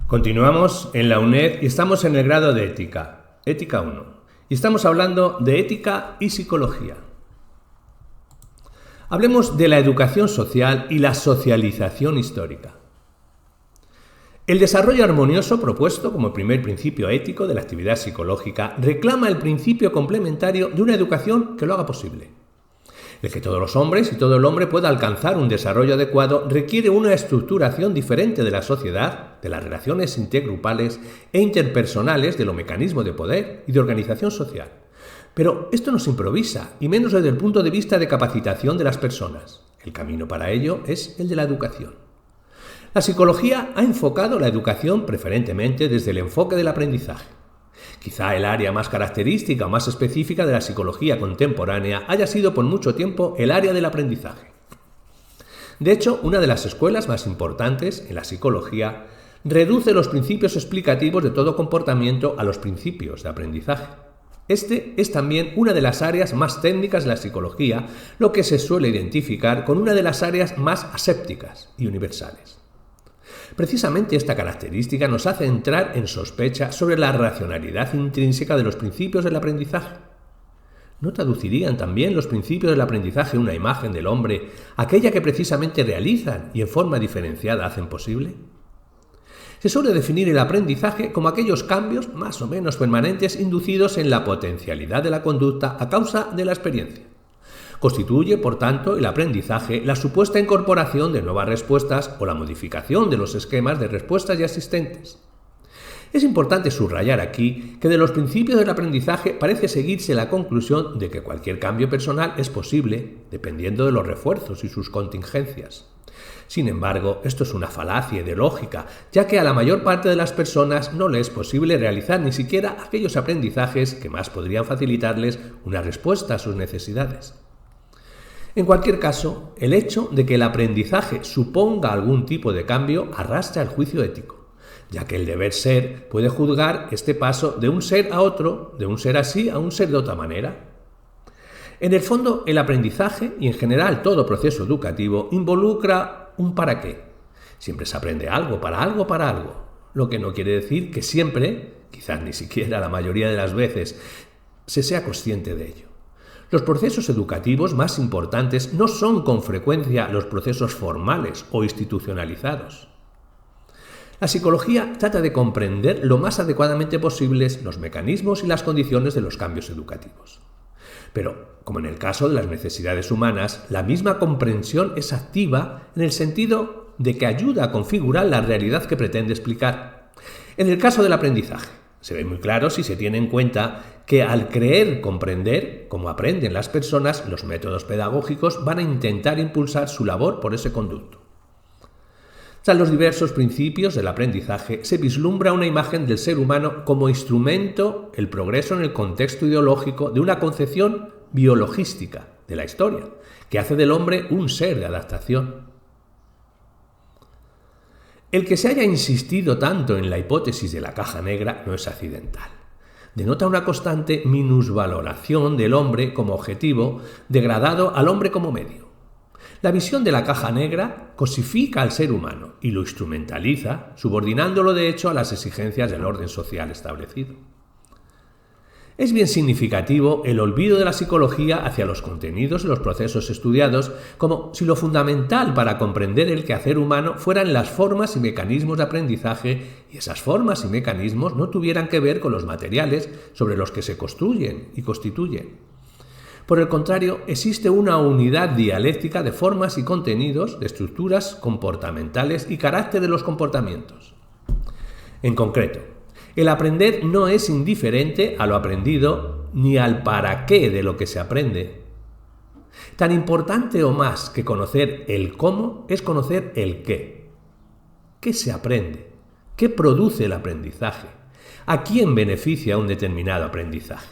Continuamos en la UNED y estamos en el grado de Ética, Ética 1, y estamos hablando de ética y psicología. Hablemos de la educación social y la socialización histórica. El desarrollo armonioso propuesto como primer principio ético de la actividad psicológica reclama el principio complementario de una educación que lo haga posible. El que todos los hombres y todo el hombre pueda alcanzar un desarrollo adecuado requiere una estructuración diferente de la sociedad, de las relaciones intergrupales e interpersonales, de los mecanismos de poder y de organización social. Pero esto no se improvisa, y menos desde el punto de vista de capacitación de las personas. El camino para ello es el de la educación. La psicología ha enfocado la educación preferentemente desde el enfoque del aprendizaje. Quizá el área más característica o más específica de la psicología contemporánea haya sido por mucho tiempo el área del aprendizaje. De hecho, una de las escuelas más importantes en la psicología reduce los principios explicativos de todo comportamiento a los principios de aprendizaje. Este es también una de las áreas más técnicas de la psicología, lo que se suele identificar con una de las áreas más asépticas y universales. Precisamente esta característica nos hace entrar en sospecha sobre la racionalidad intrínseca de los principios del aprendizaje. ¿No traducirían también los principios del aprendizaje una imagen del hombre, aquella que precisamente realizan y en forma diferenciada hacen posible? Se suele definir el aprendizaje como aquellos cambios más o menos permanentes inducidos en la potencialidad de la conducta a causa de la experiencia. Constituye, por tanto, el aprendizaje la supuesta incorporación de nuevas respuestas o la modificación de los esquemas de respuestas ya existentes. Es importante subrayar aquí que de los principios del aprendizaje parece seguirse la conclusión de que cualquier cambio personal es posible dependiendo de los refuerzos y sus contingencias. Sin embargo, esto es una falacia ideológica, ya que a la mayor parte de las personas no les es posible realizar ni siquiera aquellos aprendizajes que más podrían facilitarles una respuesta a sus necesidades. En cualquier caso, el hecho de que el aprendizaje suponga algún tipo de cambio arrastra el juicio ético, ya que el deber ser puede juzgar este paso de un ser a otro, de un ser así a un ser de otra manera. En el fondo, el aprendizaje y en general todo proceso educativo involucra un para qué. Siempre se aprende algo, lo que no quiere decir que siempre, quizás ni siquiera la mayoría de las veces, se sea consciente de ello. Los procesos educativos más importantes no son con frecuencia los procesos formales o institucionalizados. La psicología trata de comprender lo más adecuadamente posibles los mecanismos y las condiciones de los cambios educativos. Pero, como en el caso de las necesidades humanas, la misma comprensión es activa en el sentido de que ayuda a configurar la realidad que pretende explicar. En el caso del aprendizaje, se ve muy claro si se tiene en cuenta que al creer comprender cómo aprenden las personas, los métodos pedagógicos van a intentar impulsar su labor por ese conducto. Tras los diversos principios del aprendizaje, se vislumbra una imagen del ser humano como instrumento, el progreso en el contexto ideológico de una concepción biologística de la historia, que hace del hombre un ser de adaptación. El que se haya insistido tanto en la hipótesis de la caja negra no es accidental. Denota una constante minusvaloración del hombre como objetivo, degradado al hombre como medio. La visión de la caja negra cosifica al ser humano y lo instrumentaliza, subordinándolo de hecho a las exigencias del orden social establecido. Es bien significativo el olvido de la psicología hacia los contenidos y los procesos estudiados, como si lo fundamental para comprender el quehacer humano fueran las formas y mecanismos de aprendizaje y esas formas y mecanismos no tuvieran que ver con los materiales sobre los que se construyen y constituyen. Por el contrario, existe una unidad dialéctica de formas y contenidos, de estructuras comportamentales y carácter de los comportamientos. En concreto, el aprender no es indiferente a lo aprendido ni al para qué de lo que se aprende. Tan importante o más que conocer el cómo es conocer el qué. ¿Qué se aprende? ¿Qué produce el aprendizaje? ¿A quién beneficia un determinado aprendizaje?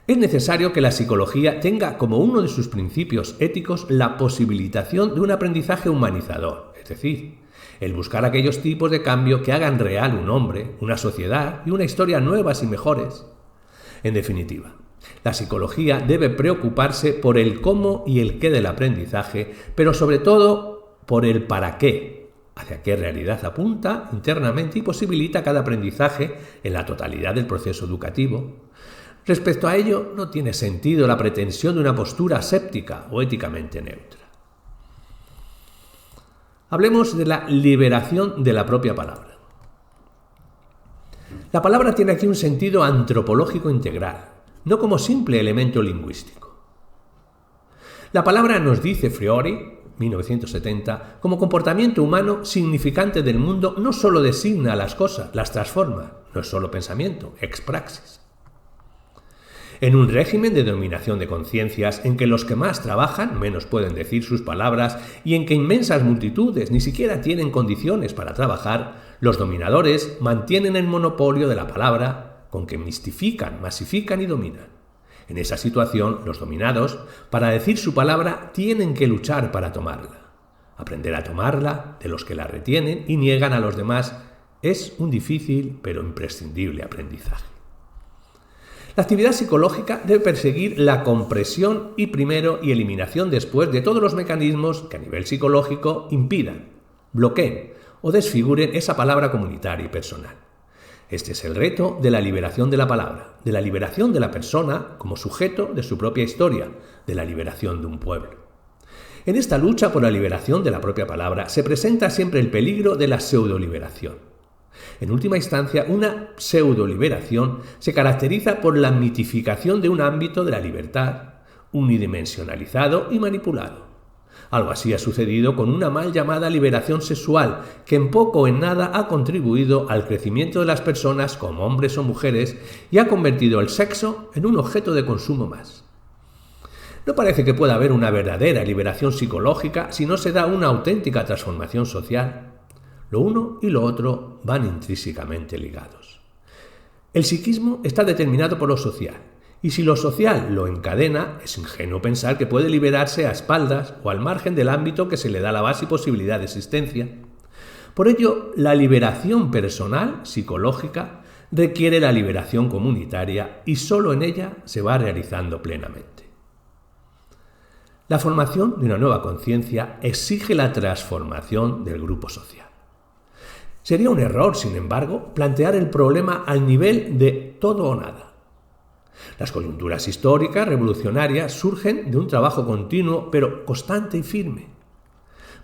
Es necesario que la psicología tenga como uno de sus principios éticos la posibilitación de un aprendizaje humanizador, es decir, el buscar aquellos tipos de cambio que hagan real un hombre, una sociedad y una historia nuevas y mejores. En definitiva, la psicología debe preocuparse por el cómo y el qué del aprendizaje, pero sobre todo por el para qué, hacia qué realidad apunta internamente y posibilita cada aprendizaje en la totalidad del proceso educativo. Respecto a ello, no tiene sentido la pretensión de una postura aséptica o éticamente neutra. Hablemos de la liberación de la propia palabra. La palabra tiene aquí un sentido antropológico integral, no como simple elemento lingüístico. La palabra nos dice Friori, 1970, como comportamiento humano significante del mundo, no solo designa las cosas, las transforma, no es solo pensamiento, ex praxis. En un régimen de dominación de conciencias en que los que más trabajan menos pueden decir sus palabras y en que inmensas multitudes ni siquiera tienen condiciones para trabajar, los dominadores mantienen el monopolio de la palabra con que mistifican, masifican y dominan. En esa situación, los dominados, para decir su palabra, tienen que luchar para tomarla. Aprender a tomarla de los que la retienen y niegan a los demás es un difícil pero imprescindible aprendizaje. La actividad psicológica debe perseguir la compresión y primero y eliminación después de todos los mecanismos que a nivel psicológico impidan, bloqueen o desfiguren esa palabra comunitaria y personal. Este es el reto de la liberación de la palabra, de la liberación de la persona como sujeto de su propia historia, de la liberación de un pueblo. En esta lucha por la liberación de la propia palabra se presenta siempre el peligro de la pseudoliberación. En última instancia, una pseudoliberación se caracteriza por la mitificación de un ámbito de la libertad, unidimensionalizado y manipulado. Algo así ha sucedido con una mal llamada liberación sexual, que en poco o en nada ha contribuido al crecimiento de las personas como hombres o mujeres y ha convertido el sexo en un objeto de consumo más. No parece que pueda haber una verdadera liberación psicológica si no se da una auténtica transformación social. Lo uno y lo otro van intrínsecamente ligados. El psiquismo está determinado por lo social, y si lo social lo encadena, es ingenuo pensar que puede liberarse a espaldas o al margen del ámbito que se le da la base y posibilidad de existencia. Por ello, la liberación personal, psicológica, requiere la liberación comunitaria y solo en ella se va realizando plenamente. La formación de una nueva conciencia exige la transformación del grupo social. Sería un error, sin embargo, plantear el problema al nivel de todo o nada. Las coyunturas históricas revolucionarias surgen de un trabajo continuo, pero constante y firme.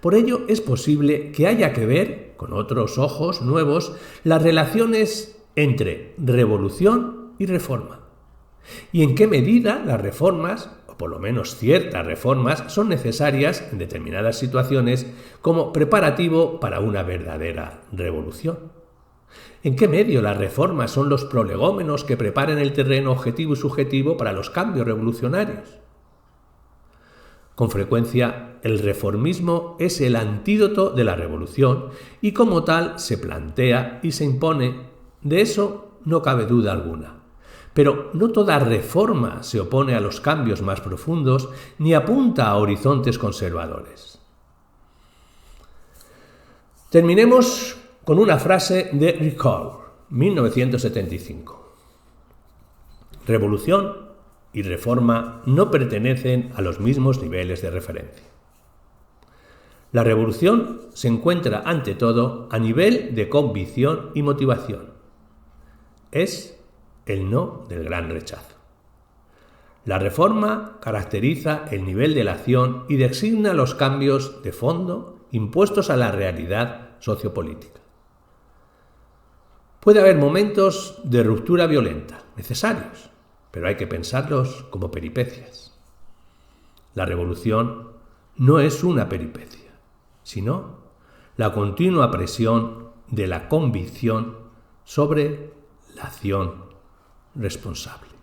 Por ello, es posible que haya que ver, con otros ojos nuevos, las relaciones entre revolución y reforma. Y en qué medida las reformas, o por lo menos ciertas reformas, son necesarias en determinadas situaciones como preparativo para una verdadera revolución. ¿En qué medio las reformas son los prolegómenos que preparan el terreno objetivo y subjetivo para los cambios revolucionarios? Con frecuencia, el reformismo es el antídoto de la revolución y como tal se plantea y se impone. De eso no cabe duda alguna. Pero no toda reforma se opone a los cambios más profundos ni apunta a horizontes conservadores. Terminemos con una frase de Ricoeur, 1975. Revolución y reforma no pertenecen a los mismos niveles de referencia. La revolución se encuentra ante todo a nivel de convicción y motivación. Es el no del gran rechazo. La reforma caracteriza el nivel de la acción y designa los cambios de fondo impuestos a la realidad sociopolítica. Puede haber momentos de ruptura violenta, necesarios, pero hay que pensarlos como peripecias. La revolución no es una peripecia, sino la continua presión de la convicción sobre la acción responsable.